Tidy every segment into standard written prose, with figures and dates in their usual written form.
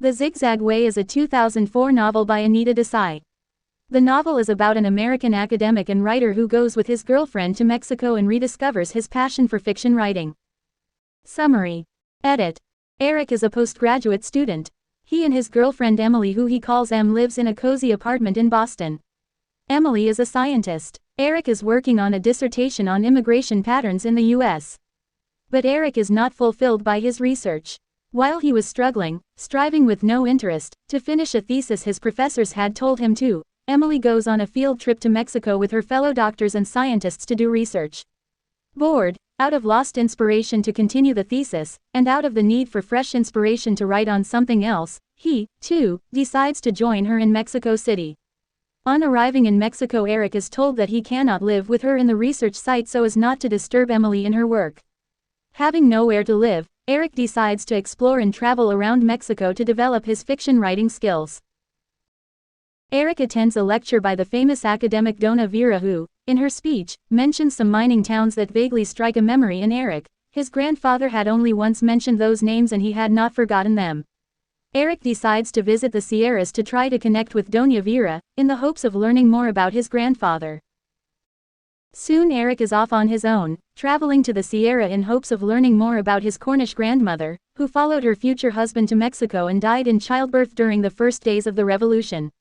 The Zigzag Way is a 2004 novel by Anita Desai. The novel is about an American academic and writer who goes with his girlfriend to Mexico and rediscovers his passion for fiction writing. Summary. Edit. Eric is a postgraduate student. He and his girlfriend Emily, who he calls Em, lives in a cozy apartment in Boston. Emily is a scientist. Eric is working on a dissertation on immigration patterns in the U.S. But Eric is not fulfilled by his research. While he was striving with no interest, to finish a thesis his professors had told him to, Emily goes on a field trip to Mexico with her fellow doctors and scientists to do research. Bored, out of lost inspiration to continue the thesis, and out of the need for fresh inspiration to write on something else, he, too, decides to join her in Mexico City. On arriving in Mexico, Eric is told that he cannot live with her in the research site so as not to disturb Emily in her work. Having nowhere to live, Eric decides to explore and travel around Mexico to develop his fiction writing skills. Eric attends a lecture by the famous academic Dona Vera who, in her speech, mentions some mining towns that vaguely strike a memory in Eric. His grandfather had only once mentioned those names and he had not forgotten them. Eric decides to visit the Sierras to try to connect with Dona Vera, in the hopes of learning more about his grandfather. Soon Eric is off on his own, traveling to the Sierra in hopes of learning more about his Cornish grandmother, who followed her future husband to Mexico and died in childbirth during the first days of the revolution.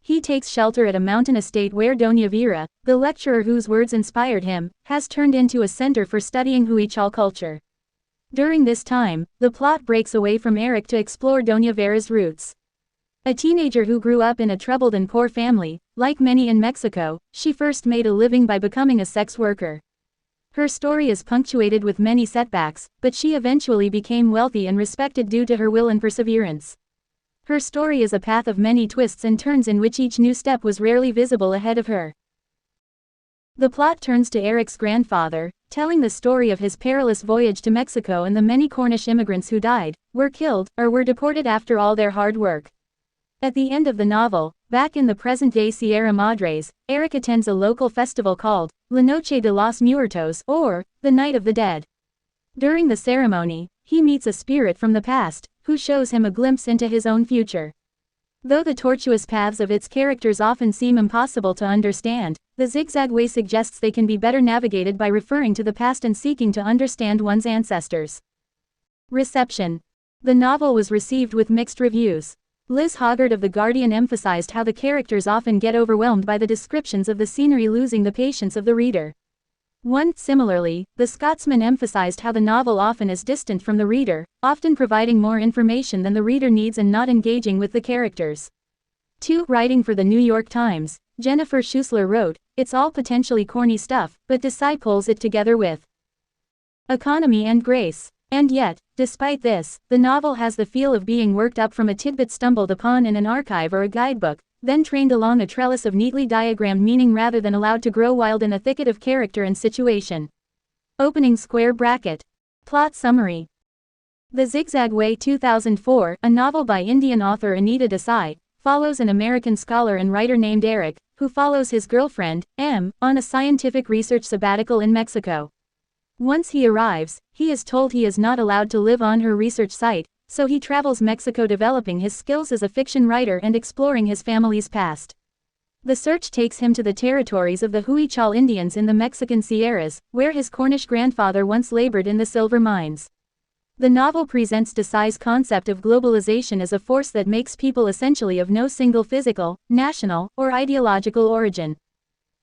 He takes shelter at a mountain estate where Dona Vera, the lecturer whose words inspired him, has turned into a center for studying Huichol culture. During this time, the plot breaks away from Eric to explore Dona Vera's roots. A teenager who grew up in a troubled and poor family, like many in Mexico, she first made a living by becoming a sex worker. Her story is punctuated with many setbacks, but she eventually became wealthy and respected due to her will and perseverance. Her story is a path of many twists and turns in which each new step was rarely visible ahead of her. The plot turns to Eric's grandfather, telling the story of his perilous voyage to Mexico and the many Cornish immigrants who died, were killed, or were deported after all their hard work. At the end of the novel, back in the present-day Sierra Madres, Eric attends a local festival called La Noche de los Muertos, or the Night of the Dead. During the ceremony, he meets a spirit from the past, who shows him a glimpse into his own future. Though the tortuous paths of its characters often seem impossible to understand, the Zigzag Way suggests they can be better navigated by referring to the past and seeking to understand one's ancestors. Reception. The novel was received with mixed reviews. Liz Hoggart of The Guardian emphasized how the characters often get overwhelmed by the descriptions of the scenery, losing the patience of the reader. Similarly, The Scotsman emphasized how the novel often is distant from the reader, often providing more information than the reader needs and not engaging with the characters. Writing for the New York Times, Jennifer Schuessler wrote, "It's all potentially corny stuff, but Desai pulls it together with economy and grace. And yet, despite this, the novel has the feel of being worked up from a tidbit stumbled upon in an archive or a guidebook, then trained along a trellis of neatly diagrammed meaning rather than allowed to grow wild in a thicket of character and situation." Opening square bracket. Plot summary. The Zigzag Way 2004, a novel by Indian author Anita Desai, follows an American scholar and writer named Eric, who follows his girlfriend, Em, on a scientific research sabbatical in Mexico. Once he arrives, he is told he is not allowed to live on her research site, so he travels Mexico developing his skills as a fiction writer and exploring his family's past. The search takes him to the territories of the Huichol Indians in the Mexican Sierras, where his Cornish grandfather once labored in the silver mines. The novel presents Desai's concept of globalization as a force that makes people essentially of no single physical, national, or ideological origin.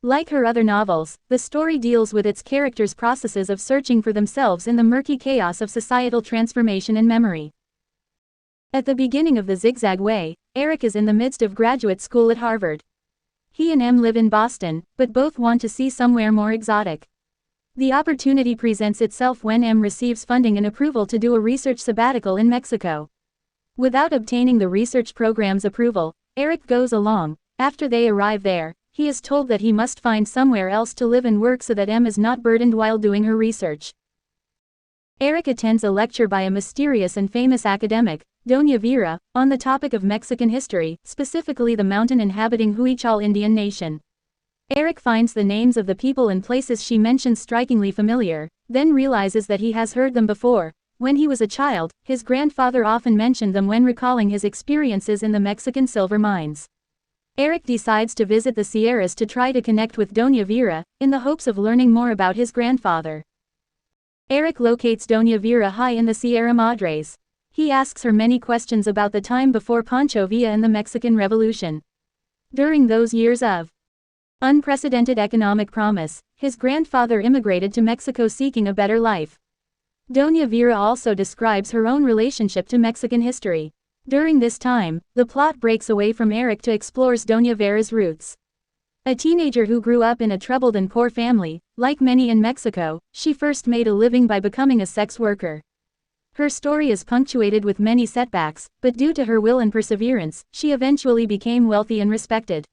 Like her other novels, the story deals with its characters' processes of searching for themselves in the murky chaos of societal transformation and memory. At the beginning of The Zigzag Way, Eric is in the midst of graduate school at Harvard. He and Em live in Boston, but both want to see somewhere more exotic. The opportunity presents itself when Em receives funding and approval to do a research sabbatical in Mexico. Without obtaining the research program's approval, Eric goes along. After they arrive there, he is told that he must find somewhere else to live and work so that Em is not burdened while doing her research. Eric attends a lecture by a mysterious and famous academic, Dona Vera, on the topic of Mexican history, specifically the mountain inhabiting Huichol Indian nation. Eric finds the names of the people and places she mentions strikingly familiar, then realizes that he has heard them before, When he was a child, his grandfather often mentioned them when recalling his experiences in the Mexican silver mines. Eric decides to visit the Sierras to try to connect with Doña Vera, in the hopes of learning more about his grandfather. Eric locates Doña Vera high in the Sierra Madres. He asks her many questions about the time before Pancho Villa and the Mexican Revolution. During those years of unprecedented economic promise, his grandfather immigrated to Mexico seeking a better life. Doña Vera also describes her own relationship to Mexican history. During this time, the plot breaks away from Eric to explore Doña Vera's roots. A teenager who grew up in a troubled and poor family, like many in Mexico, she first made a living by becoming a sex worker. Her story is punctuated with many setbacks, but due to her will and perseverance, she eventually became wealthy and respected.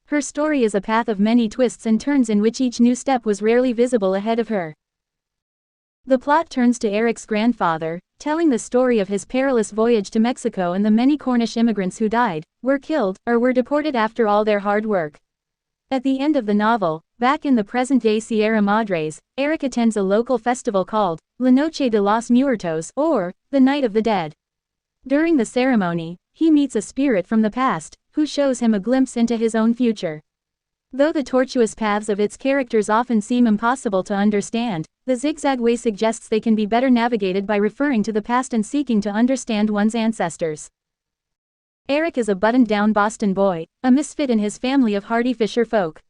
Her story is a path of many twists and turns in which each new step was rarely visible ahead of her. The plot turns to Eric's grandfather, telling the story of his perilous voyage to Mexico and the many Cornish immigrants who died, were killed, or were deported after all their hard work. At the end of the novel, back in the present-day Sierra Madres, Eric attends a local festival called La Noche de los Muertos, or the Night of the Dead. During the ceremony, he meets a spirit from the past, who shows him a glimpse into his own future. Though the tortuous paths of its characters often seem impossible to understand, the Zigzag way suggests they can be better navigated by referring to the past and seeking to understand one's ancestors. Eric is a buttoned-down Boston boy, a misfit in his family of hardy fisher folk.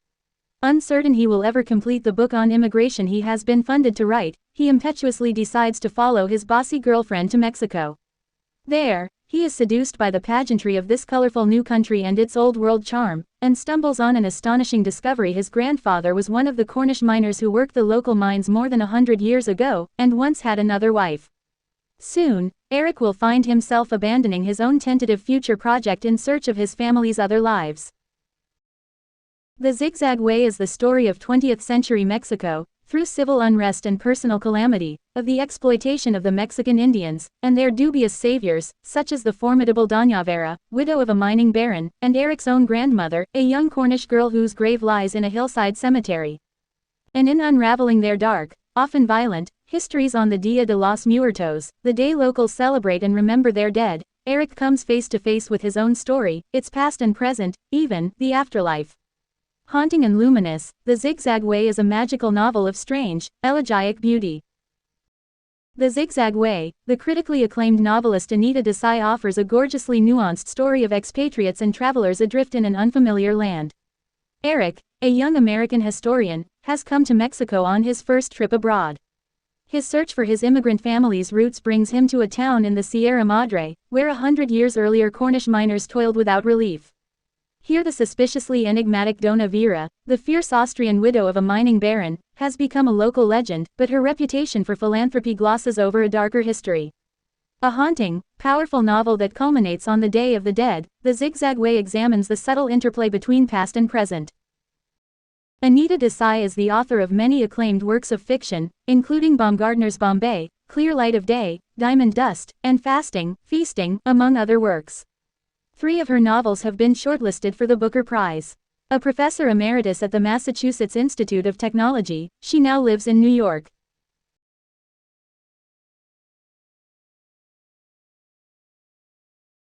Uncertain he will ever complete the book on immigration he has been funded to write, he impetuously decides to follow his bossy girlfriend to Mexico. There, he is seduced by the pageantry of this colorful new country and its old-world charm, and stumbles on an astonishing discovery: his grandfather was one of the Cornish miners who worked the local mines more than 100 years ago, and once had another wife. Soon, Eric will find himself abandoning his own tentative future project in search of his family's other lives. The Zigzag Way is the story of 20th-century Mexico, through civil unrest and personal calamity, of the exploitation of the Mexican Indians, and their dubious saviors, such as the formidable Doña Vera, widow of a mining baron, and Eric's own grandmother, a young Cornish girl whose grave lies in a hillside cemetery. And in unraveling their dark, often violent, histories on the Dia de los Muertos, the day locals celebrate and remember their dead, Eric comes face to face with his own story, its past and present, even the afterlife. Haunting and luminous, The Zigzag Way is a magical novel of strange, elegiac beauty. The Zigzag Way, the critically acclaimed novelist Anita Desai offers a gorgeously nuanced story of expatriates and travelers adrift in an unfamiliar land. Eric, a young American historian, has come to Mexico on his first trip abroad. His search for his immigrant family's roots brings him to a town in the Sierra Madre, where 100 years earlier Cornish miners toiled without relief. Here the suspiciously enigmatic Doña Vera, the fierce Austrian widow of a mining baron, has become a local legend, but her reputation for philanthropy glosses over a darker history. A haunting, powerful novel that culminates on the Day of the Dead, The Zigzag Way examines the subtle interplay between past and present. Anita Desai is the author of many acclaimed works of fiction, including Baumgartner's Bombay, Clear Light of Day, Diamond Dust, and Fasting, Feasting, among other works. 3 of her novels have been shortlisted for the Booker Prize. A professor emeritus at the Massachusetts Institute of Technology, she now lives in New York.